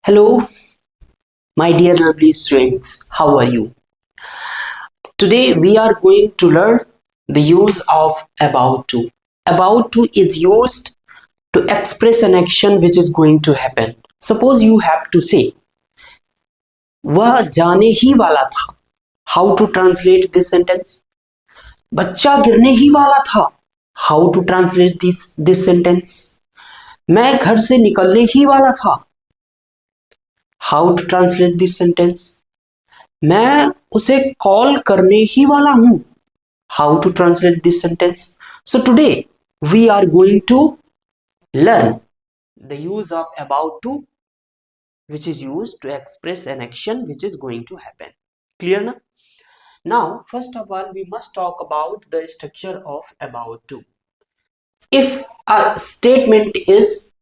Hello, my dear lovely students. How are you? Today we are going to learn the use of about to. About to is used to express an action which is going to happen. Suppose you have to say वह जाने ही वाला था. How to translate this sentence? बच्चा गिरने ही वाला था. How to translate this sentence? मैं घर से निकलने ही वाला था. How to translate this sentence? मैं उसे कॉल करने ही वाला हूं. How to translate this sentence? So today we are going to learn the use of about to, which is used to express an action which is going to happen. Clear now? Now, first of all, we must talk about the structure of about to. If a statement is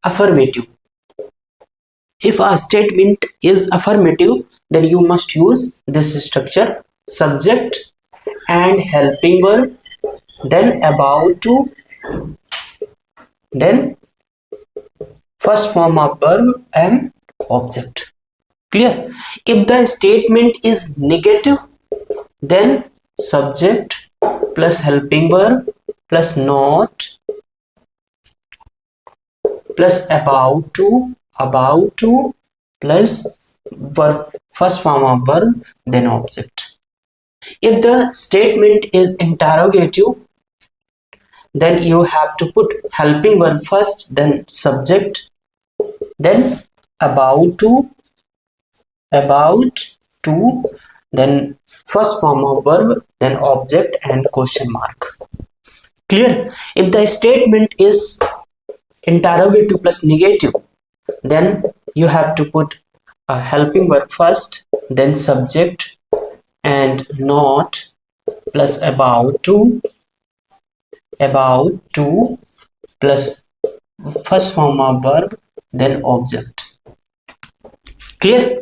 affirmative, then you must use this structure: subject and helping verb, then about to, then first form of verb and object. Clear? If the statement is negative, then subject plus helping verb plus not plus about to plus verb, first form of verb, then object. If the statement is interrogative, then you have to put helping verb first, then subject, then about to, then first form of verb, then object and question mark. Clear? If the statement is interrogative plus negative, then you have to put a helping verb first, then subject and not plus about to plus first form of verb, then object. Clear?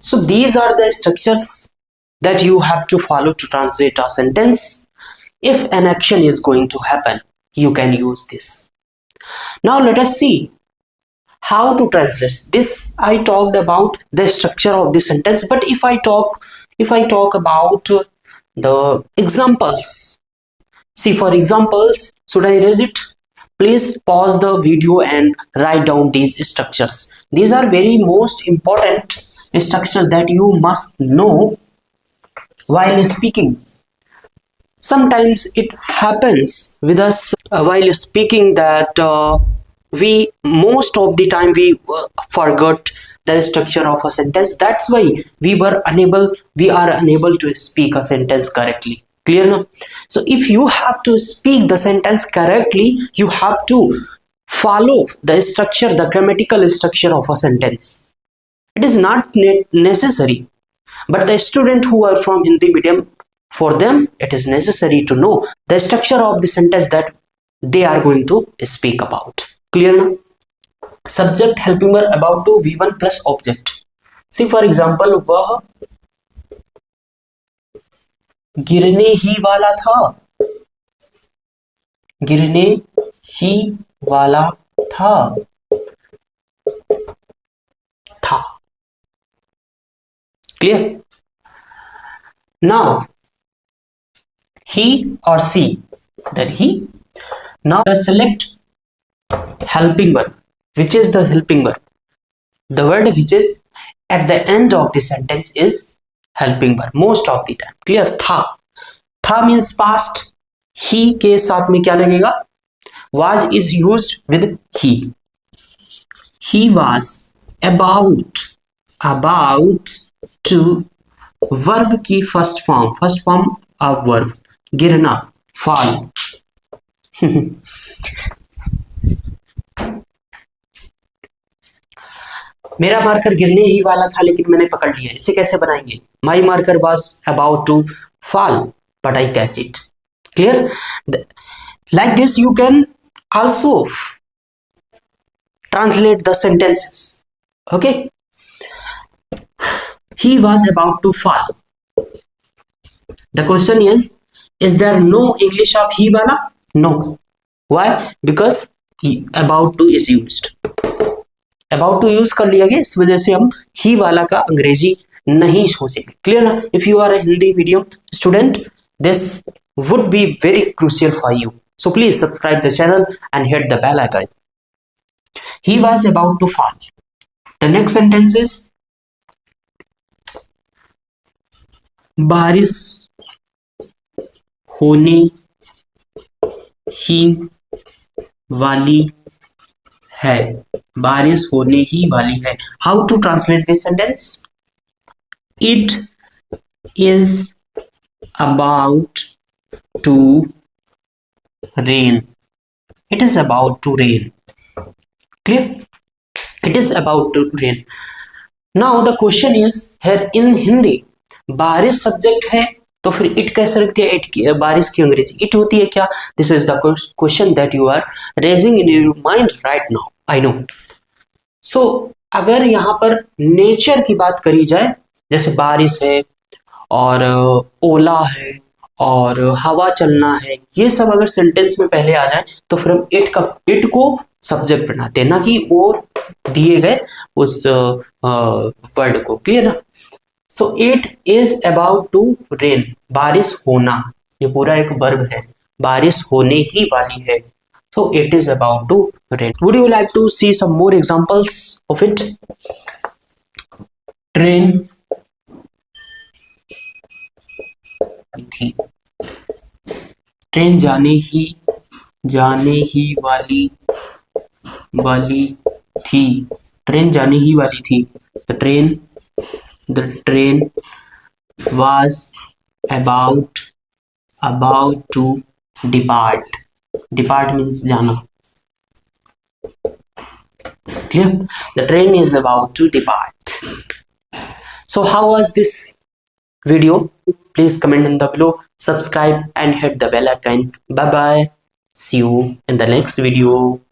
So these are the structures that you have to follow to translate a sentence. If an action is going to happen, you can use this. Now let us see how to translate this. I talked about the structure of the sentence, but if I talk about the examples, see, for examples, should I erase it? Please pause the video and write down these structures. These are very most important structure that you must know while speaking. Sometimes it happens with us while speaking that we most of the time we forgot the structure of a sentence. That's why we are unable to speak a sentence correctly. Clear now? So if you have to speak the sentence correctly, you have to follow the structure, the grammatical structure of a sentence. It is not necessary, but the student who are from Hindi medium, for them it is necessary to know the structure of the sentence that they are going to speak about. Clear now? Subject, helping verb, about to, V1 plus object. See, for example, वह गिरने ही वाला था. गिरने ही वाला था. Clear? Now he or she, then he. Now select helping verb. Which is the helping verb? The word which is at the end of the sentence is helping verb most of the time. Clear? Tha means past. He के साथ में क्या लगेगा? Was is used with he. He was about to, verb की first form of verb, गिरना, fall. मेरा marker गिरने ही वाला था लेकिन मैंने पकड़ लिया. इसे कैसे बनाएंगे? My marker was about to fall, but I catch it. Clear? Like this you can also translate the sentences. Okay? He was about to fall. The question is there no English of he wala? No. Why? Because about to is used. About to use कर लिया गया, इस वजह से हम ही वाला का अंग्रेजी नहीं सोचेंगे। क्लियर ना? If you are a Hindi medium student, this would be very crucial for you. So please subscribe the channel and hit the bell icon. He was about to fall. The next sentence is बारिश होने ही वाली है। बारिश होने ही वाली है। How to translate this sentence? It is about to rain. It is about to rain. Clear? It is about to rain. Now the question is here in Hindi, बारिश subject है तो फिर इट कैसे रखती है? इट की बारिश की अंग्रेजी इट होती है क्या? This is the question that you are raising in your mind right now, I know. So अगर यहाँ पर नेचर की बात करी जाए, जैसे बारिश है और ओला है और हवा चलना है, ये सब अगर सेंटेंस में पहले आ जाए तो फिर हम इट को सब्जेक्ट बनाते हैं, ना कि वो दिए गए उस वर्ड को। क्लियर ना? So it is about to rain, बारिश होना, ये पूरा एक वर्ब है, बारिश होने ही वाली है, so it is about to rain. Would you like to see some more examples of it? Train थी, ट्रेन जाने ही वाली थी, ट्रेन जाने ही वाली थी। The train was about to depart. Depart means जाना। Clear? The train is about to depart. So how was this video? Please comment in the below, subscribe and hit the bell icon. Bye bye. See you in the next video.